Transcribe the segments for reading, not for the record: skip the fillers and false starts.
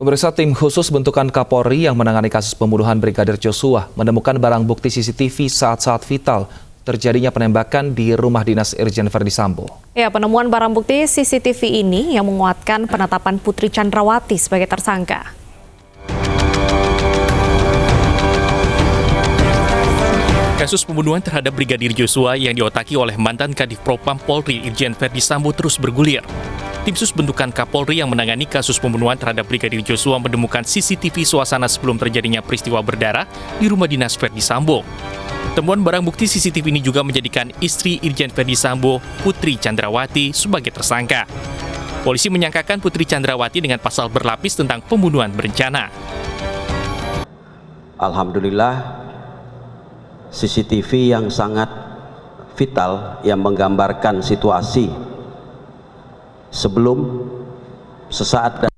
Pemirsa, tim khusus bentukan Kapolri yang menangani kasus pembunuhan Brigadir Joshua menemukan barang bukti CCTV saat-saat vital terjadinya penembakan di rumah dinas Irjen Verdi Sambo. Ya, penemuan barang bukti CCTV ini yang menguatkan penetapan Putri Chandrawati sebagai tersangka. Kasus pembunuhan terhadap Brigadir Joshua yang diotaki oleh mantan Kadif Propam Polri Irjen Verdi Sambo terus bergulir. Tim sus bentukan Kapolri yang menangani kasus pembunuhan terhadap Brigadir Joshua menemukan CCTV suasana sebelum terjadinya peristiwa berdarah di rumah dinas Verdi Sambo. Temuan barang bukti CCTV ini juga menjadikan istri Irjen Verdi Sambo, Putri Chandrawati, sebagai tersangka. Polisi menyangkakan Putri Chandrawati dengan pasal berlapis tentang pembunuhan berencana. Alhamdulillah, CCTV yang sangat vital yang menggambarkan situasi sebelum, sesaat dan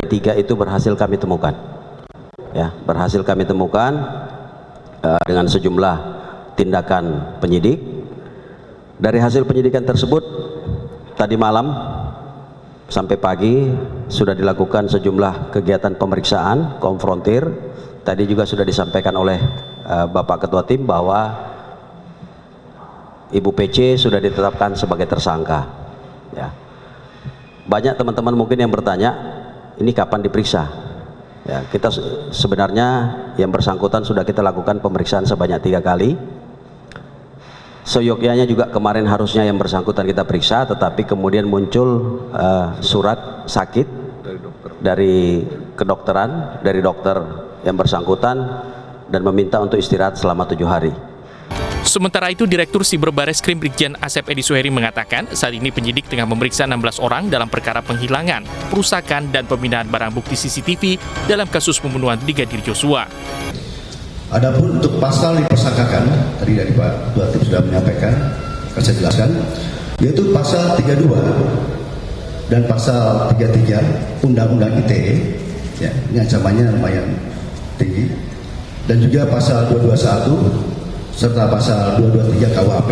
ketiga itu berhasil kami temukan. Ya, berhasil kami temukan dengan sejumlah tindakan penyidik. Dari hasil penyidikan tersebut, tadi malam sampai pagi sudah dilakukan sejumlah kegiatan pemeriksaan, konfrontir. Tadi juga sudah disampaikan oleh Bapak Ketua Tim bahwa Ibu PC sudah ditetapkan sebagai tersangka. Ya. Banyak teman-teman mungkin yang bertanya, ini kapan diperiksa? Ya, kita sebenarnya yang bersangkutan sudah kita lakukan pemeriksaan sebanyak 3 kali. Seyogyanya juga kemarin harusnya yang bersangkutan kita periksa, tetapi kemudian muncul surat sakit dari kedokteran, dari dokter yang bersangkutan, dan meminta untuk istirahat selama 7 hari. Sementara itu, Direktur Siber Bareskrim Brigjen Asep Edi Suheri mengatakan saat ini penyidik tengah memeriksa 16 orang dalam perkara penghilangan, perusakan, dan pemindahan barang bukti CCTV dalam kasus pembunuhan Brigadir Joshua. Adapun untuk pasal dipersangkakan, tadi dari Pak Ketua Tim sudah menyampaikan, akan saya jelaskan, yaitu pasal 32 dan pasal 33 Undang-Undang ITE, ya, ini ancamannya lumayan tinggi, dan juga pasal 221 serta pasal 223 KUHP,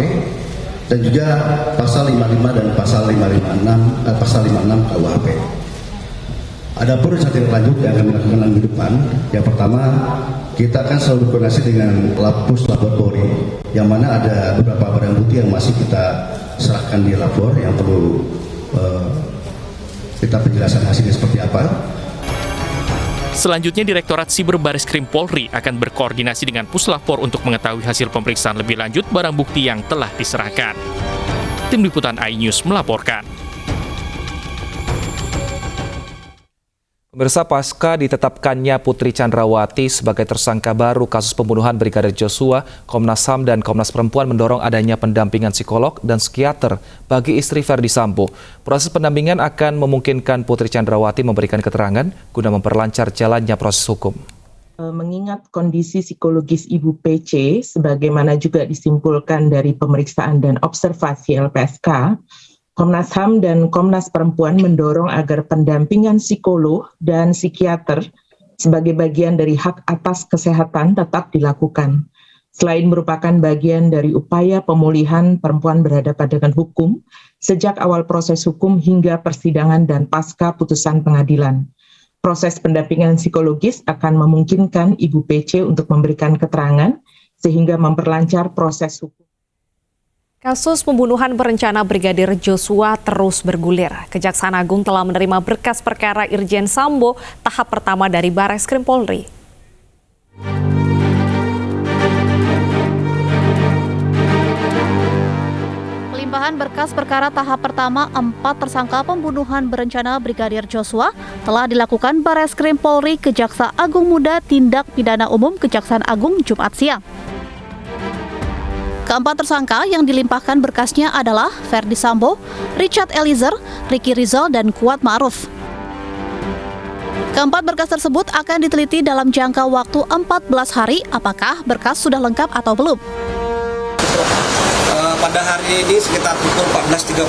dan juga pasal 55 dan pasal 56 KUHP. Adapun rencana tindak lanjut yang akan dilakukan minggu depan, yang pertama kita akan selalu berkoordinasi dengan Puslapor Polri, yang mana ada beberapa barang bukti yang masih kita serahkan di lapor yang perlu kita penjelasan hasilnya seperti apa. Selanjutnya, Direktorat Siber Bareskrim Polri akan berkoordinasi dengan Puslapor untuk mengetahui hasil pemeriksaan lebih lanjut barang bukti yang telah diserahkan. Tim Liputan iNews melaporkan. Pemirsa, pasca ditetapkannya Putri Chandrawati sebagai tersangka baru kasus pembunuhan Brigadir Joshua, Komnas HAM dan Komnas Perempuan mendorong adanya pendampingan psikolog dan psikiater bagi istri Verdi Sambo. Proses pendampingan akan memungkinkan Putri Chandrawati memberikan keterangan guna memperlancar jalannya proses hukum. Mengingat kondisi psikologis Ibu PC, sebagaimana juga disimpulkan dari pemeriksaan dan observasi LPSK, Komnas HAM dan Komnas Perempuan mendorong agar pendampingan psikolog dan psikiater sebagai bagian dari hak atas kesehatan tetap dilakukan. Selain merupakan bagian dari upaya pemulihan perempuan berhadapan dengan hukum sejak awal proses hukum hingga persidangan dan pasca putusan pengadilan. Proses pendampingan psikologis akan memungkinkan Ibu PC untuk memberikan keterangan sehingga memperlancar proses hukum. Kasus pembunuhan berencana Brigadir Joshua terus bergulir. Kejaksaan Agung telah menerima berkas perkara Irjen Sambo tahap pertama dari Bareskrim Polri. Pelimpahan berkas perkara tahap pertama 4 tersangka pembunuhan berencana Brigadir Joshua telah dilakukan Bareskrim Polri ke Jaksa Agung Muda Tindak Pidana Umum Kejaksaan Agung Jumat siang. Keempat tersangka yang dilimpahkan berkasnya adalah Verdi Sambo, Richard Eliezer, Ricky Rizal, dan Kuat Ma'ruf. Keempat berkas tersebut akan diteliti dalam jangka waktu 14 hari apakah berkas sudah lengkap atau belum. Pada hari ini sekitar pukul 14.30,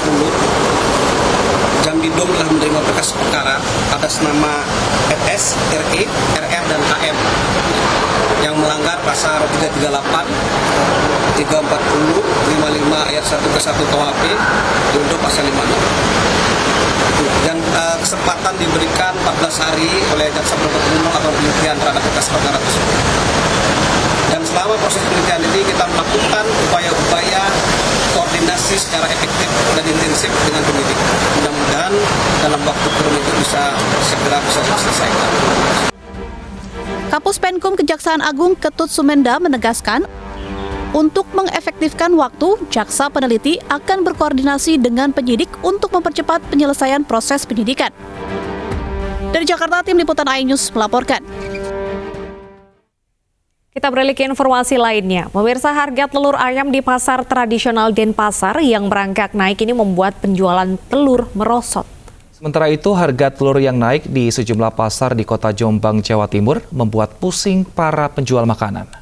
Jamdidum telah menerima berkas perkara atas nama FS, RE, RR, dan KM yang melanggar pasal 338, 340, 55 ayat 1 ke 1 KUHP untuk pasal 56. Dan kesempatan diberikan 14 hari oleh jaksa penuntut umum atau penelitian terhadap berkas perkara tersebut. Dan selama proses penelitian ini kita melakukan upaya-upaya koordinasi secara efektif dan intensif dengan penyidik. Mudah-mudahan dalam waktu kurun itu bisa segera diselesaikan. Kapus Penkum Kejaksaan Agung Ketut Sumenda menegaskan, untuk mengefektifkan waktu, jaksa peneliti akan berkoordinasi dengan penyidik untuk mempercepat penyelesaian proses penyidikan. Dari Jakarta, Tim Liputan iNews melaporkan. Kita beralih ke informasi lainnya. Pemirsa, harga telur ayam di pasar tradisional Denpasar yang merangkak naik ini membuat penjualan telur merosot. Sementara itu, harga telur yang naik di sejumlah pasar di Kota Jombang, Jawa Timur membuat pusing para penjual makanan.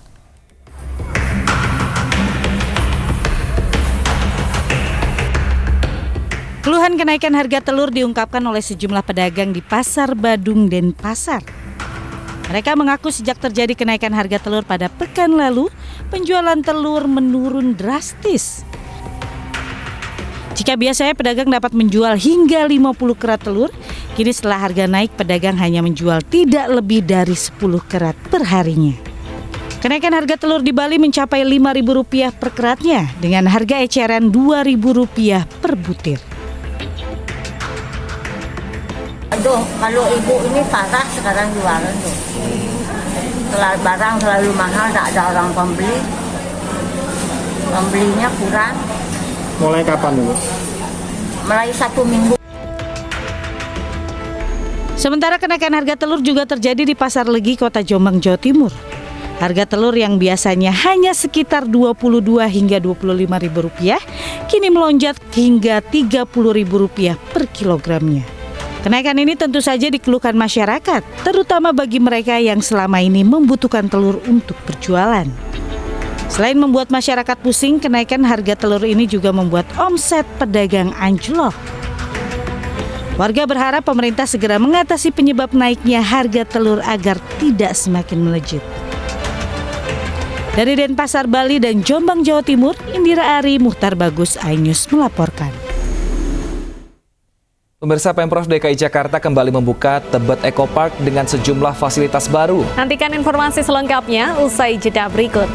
Keluhan kenaikan harga telur diungkapkan oleh sejumlah pedagang di Pasar Badung, Denpasar. Mereka mengaku sejak terjadi kenaikan harga telur pada pekan lalu, penjualan telur menurun drastis. Jika biasanya pedagang dapat menjual hingga 50 kerat telur, kini setelah harga naik pedagang hanya menjual tidak lebih dari 10 kerat per harinya. Kenaikan harga telur di Bali mencapai Rp5.000 per keratnya dengan harga eceran Rp2.000 per butir. Aduh, kalau ibu ini parah sekarang jualan tuh. Barang selalu mahal, tak ada orang pembeli. Pembelinya kurang. Mulai kapan dulu? Mulai 1 minggu. Sementara kenaikan harga telur juga terjadi di Pasar Legi, Kota Jombang, Jawa Timur. Harga telur yang biasanya hanya sekitar Rp22 hingga Rp25.000 kini melonjak hingga Rp30.000 per kilogramnya. Kenaikan ini tentu saja dikeluhkan masyarakat, terutama bagi mereka yang selama ini membutuhkan telur untuk berjualan. Selain membuat masyarakat pusing, kenaikan harga telur ini juga membuat omset pedagang anjlok. Warga berharap pemerintah segera mengatasi penyebab naiknya harga telur agar tidak semakin melejit. Dari Denpasar, Bali dan Jombang, Jawa Timur, Indira Ari, Muhtar Bagus, iNews melaporkan. Pemirsa, Pemprov DKI Jakarta kembali membuka Tebet Eco Park dengan sejumlah fasilitas baru. Nantikan informasi selengkapnya usai jeda berikut.